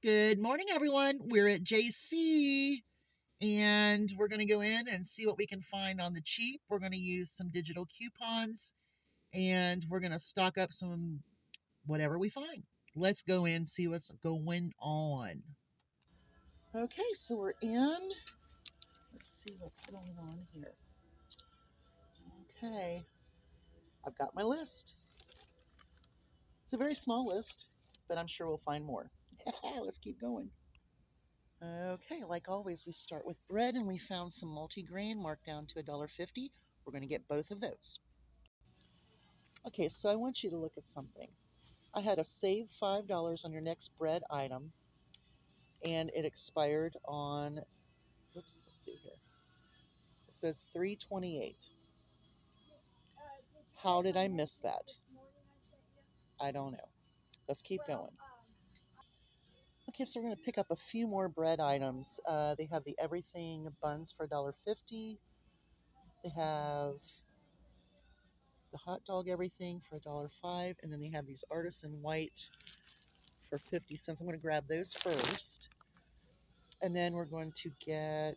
Good morning, everyone. We're at JayC and we're going to go in and see what we can find on the cheap. We're going to use some digital coupons and we're going to stock up some whatever we find. Let's go in and see what's going on. Okay, so we're in. Let's see what's going on here. Okay, I've got my list. It's a very small list, but I'm sure we'll find more. Let's keep going. Okay, like always, we start with bread and we found some multi-grain marked down to $1.50. We're going to get both of those. Okay, so I want you to look at something. I had a save $5 on your next bread item and it expired on, let's see here. It says 3/28. How did I miss that? I don't know. Let's keep going. Okay, so we're going to pick up a few more bread items. They have the everything buns for $1.50. They have the hot dog everything for $1.05, and then they have these artisan white for 50 cents. I'm going to grab those first, and then we're going to get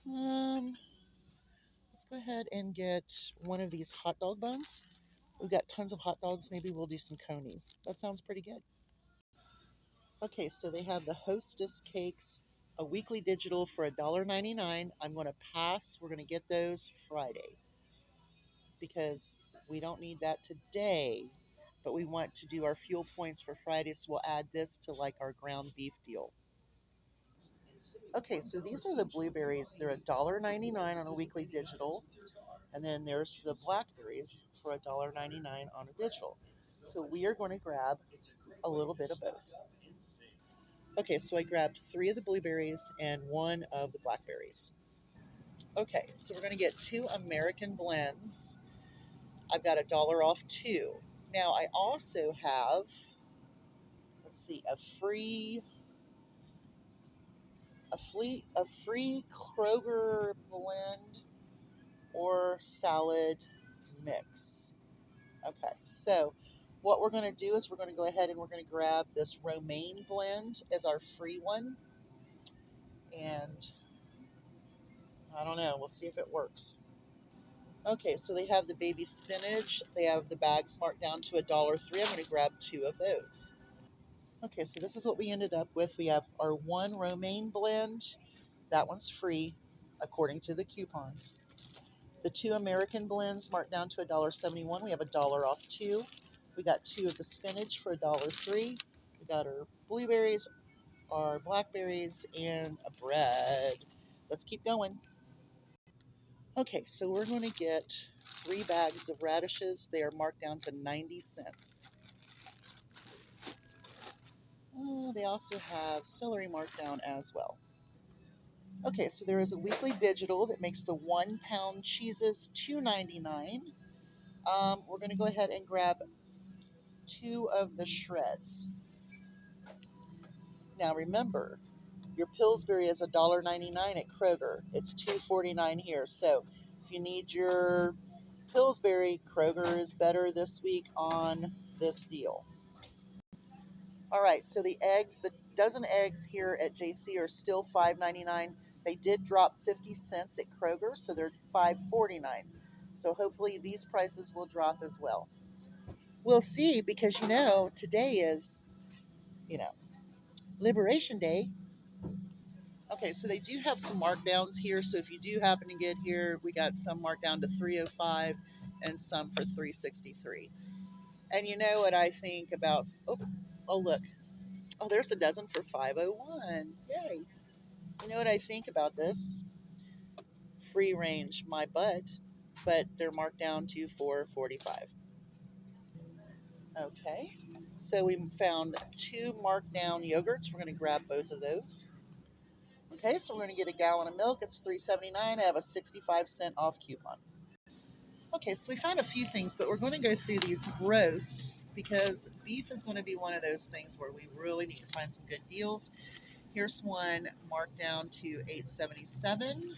let's go ahead and get one of these hot dog buns. We've got tons of hot dogs. Maybe we'll do some conies. That sounds pretty good. Okay, so they have the Hostess cakes, a weekly digital for $1.99. I'm going to pass. We're going to get those Friday because we don't need that today, but we want to do our fuel points for Friday, so we'll add this to like our ground beef deal. Okay, so these are the blueberries. They're $1.99 on a weekly digital, and then there's the blackberries for $1.99 on a digital. So we are going to grab a little bit of both. Okay, so I grabbed 3 of the blueberries and 1 of the blackberries. Okay, so we're going to get 2 American blends. I've got $1 off 2. Now I also have, let's see, a free Kroger blend or salad mix. Okay, so what we're going to do is we're going to go ahead and we're going to grab this romaine blend as our free one, and I don't know, we'll see if it works. Okay, so they have the baby spinach. They have the bags marked down to $1.03. I'm going to grab 2 of those. Okay, so this is what we ended up with. We have our 1 romaine blend. That one's free according to the coupons. The 2 American blends marked down to $1.71. We have $1 off 2. We got 2 of the spinach for $1.03. We got our blueberries, our blackberries, and a bread. Let's keep going. Okay, so we're going to get 3 bags of radishes. They are marked down to 90 cents. They also have celery marked down as well. Okay, so there is a weekly digital that makes the 1-pound cheeses $2.99. We're going to go ahead and grab 2 of the shreds. Now remember, your Pillsbury is $1.99 at Kroger. It's $2.49 here. So if you need your Pillsbury, Kroger is better this week on this deal. All right, so the eggs, the dozen eggs here at JayC are still $5.99. They did drop 50 cents at Kroger, so they're $5.49. So hopefully these prices will drop as well. We'll see, because today is, you know, Liberation Day. Okay, so they do have some markdowns here. So if you do happen to get here, we got some marked down to $3.05 and some for $3.63. And you know what I think about? Oh look. Oh, there's a dozen for $5.01. Yay! You know what I think about this? Free range, my butt, but they're marked down to $4.45. Okay, so we found 2 marked down yogurts. We're going to grab both of those. Okay, so we're going to get a gallon of milk. It's $3.79. I have a 65-cent off coupon. Okay, so we found a few things, but we're going to go through these roasts because beef is going to be one of those things where we really need to find some good deals. Here's one marked down to $8.77,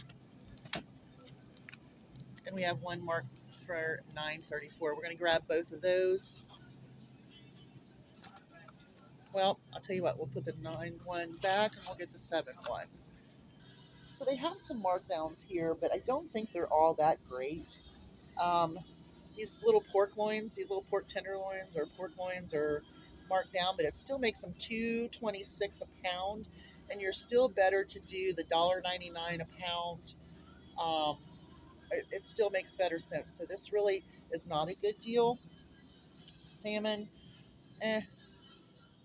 and we have one marked for $9.34. We're going to grab both of those. Well, I'll tell you what, we'll put the 9-1 back and we'll get the 7-1. So they have some markdowns here, but I don't think they're all that great. Um, these little pork loins, these little pork tenderloins or pork loins are marked down, but it still makes them $2.26 a pound, and you're still better to do the $1.99 a pound. Um, it still makes better sense. So this really is not a good deal. Salmon, eh.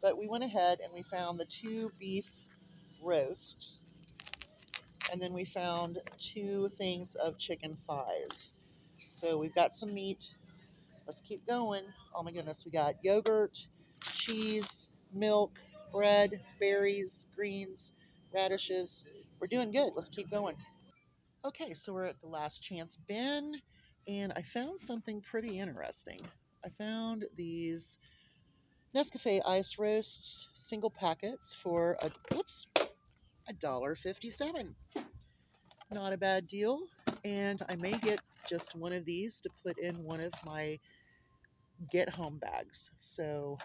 But we went ahead and we found the 2 beef roasts, and then we found 2 things of chicken thighs. So we've got some meat. Let's keep going. Oh my goodness, we got yogurt, cheese, milk, bread, berries, greens, radishes. We're doing good. Let's keep going. Okay, so we're at the last chance bin, and I found something pretty interesting. I found these Nescafe ice roasts, single packets for $1.57. Not a bad deal, and I may get just one of these to put in one of my get home bags. So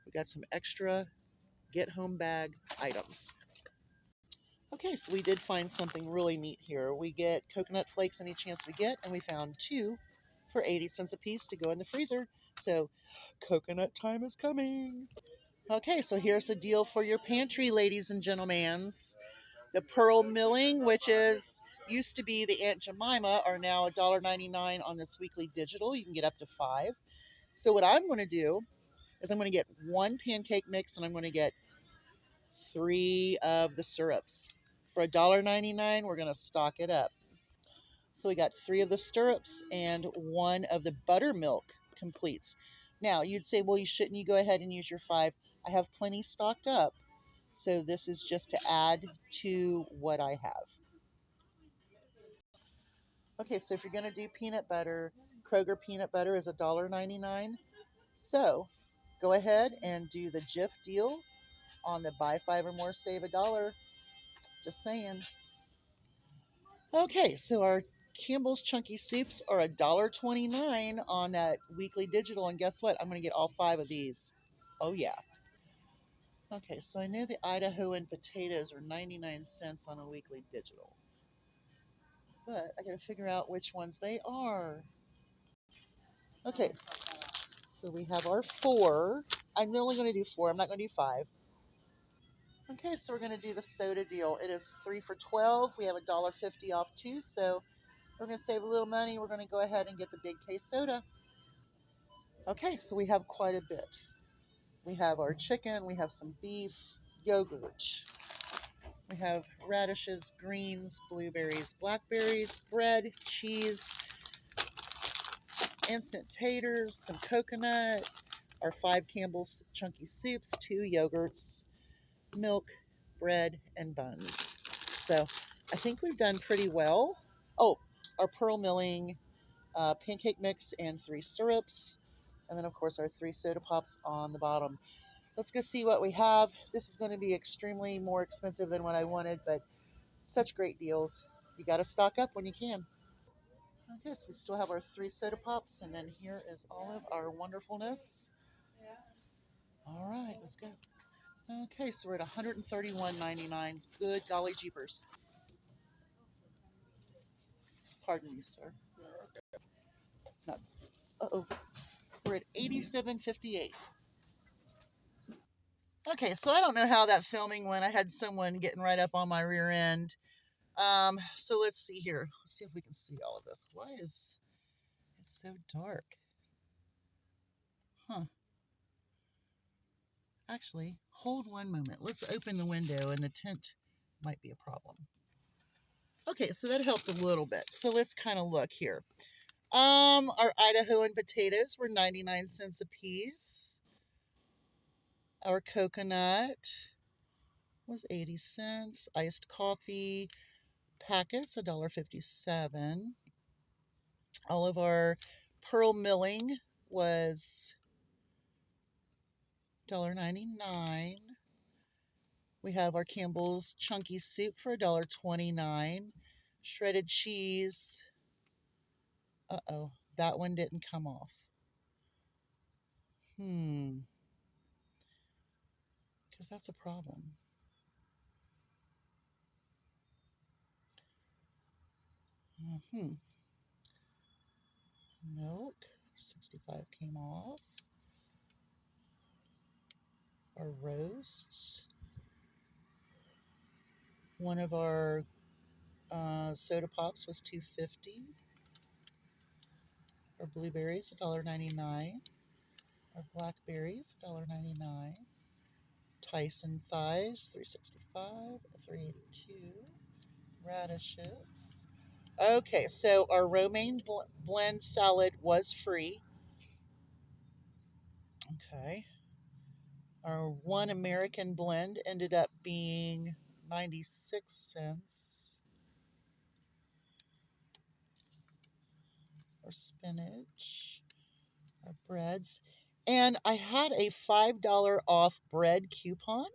we got some extra get home bag items. Okay, so we did find something really neat here. We get coconut flakes any chance we get, and we found 2 for 80 cents a piece to go in the freezer. So coconut time is coming. Okay, so here's a deal for your pantry, ladies and gentlemen. The pearl milling, which is used to be the Aunt Jemima, are now $1.99 on this weekly digital. You can get up to 5. So what I'm going to do is I'm going to get 1 pancake mix, and I'm going to get 3 of the syrups. For $1.99, we're going to stock it up. So we got 3 of the syrups and 1 of the buttermilk completes. Now, you'd say, well, shouldn't you go ahead and use your 5? I have plenty stocked up. So this is just to add to what I have. Okay, so if you're going to do peanut butter, Kroger peanut butter is $1.99. So go ahead and do the Jif deal on the buy 5 or more, save $1. Just saying. Okay, so our Campbell's Chunky Soups are $1.29 on that weekly digital, and guess what? I'm going to get all 5 of these. Oh yeah. Okay, so I know the Idahoan potatoes are 99 cents on a weekly digital, but I got to figure out which ones they are. Okay, so we have our 4. I'm only going to do 4. I'm not going to do 5. Okay, so we're going to do the soda deal. It is 3 for $12. We have $1.50 off too, so we're going to save a little money. We're going to go ahead and get the big case soda. Okay, so we have quite a bit. We have our chicken, we have some beef, yogurt. We have radishes, greens, blueberries, blackberries, bread, cheese, instant taters, some coconut, our 5 Campbell's Chunky Soups, 2 yogurts, milk, bread, and buns. So I think we've done pretty well. Oh, our pearl milling pancake mix and 3 syrups. And then, of course, our 3 soda pops on the bottom. Let's go see what we have. This is going to be extremely more expensive than what I wanted, but such great deals. You got to stock up when you can. Okay, so we still have our 3 soda pops, and then here is all of our wonderfulness. All right, let's go. Okay, so we're at $131.99. Good golly jeepers. Pardon me, sir. Not, uh-oh. We're at $87.58. Okay, so I don't know how that filming went. I had someone getting right up on my rear end. So let's see here. Let's see if we can see all of this. Why is it so dark? Huh. Actually, hold one moment. Let's open the window and the tent might be a problem. Okay, so that helped a little bit. So let's kind of look here. Our Idahoan potatoes were 99 cents a piece. Our coconut was 80 cents. Iced coffee packets, $1.57. All of our pearl milling was $1.99. We have our Campbell's Chunky Soup for $1.29. Shredded cheese. Uh-oh, that one didn't come off. because that's a problem. Milk, 65 came off. Our roasts. One of our soda pops was $2.50. Our blueberries, $1.99. Our blackberries, $1.99. Tyson thighs, $3.65, $3.82. Radishes. Okay, so our romaine blend salad was free. Okay. Our one American blend ended up being 96 cents. Our spinach, our breads. And I had a $5 off bread coupon,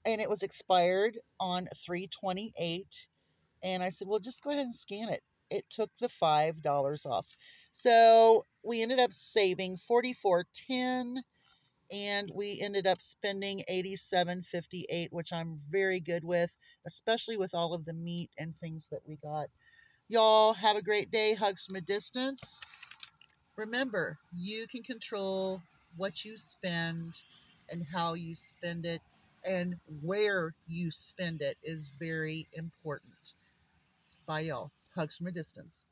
and it was expired on 3/28. And I said, well, just go ahead and scan it. It took the $5 off. So we ended up saving $44.10, and we ended up spending $87.58, which I'm very good with, especially with all of the meat and things that we got. Y'all have a great day. Hugs from a distance. Remember, you can control what you spend and how you spend it, and where you spend it is very important. Bye, y'all. Hugs from a distance.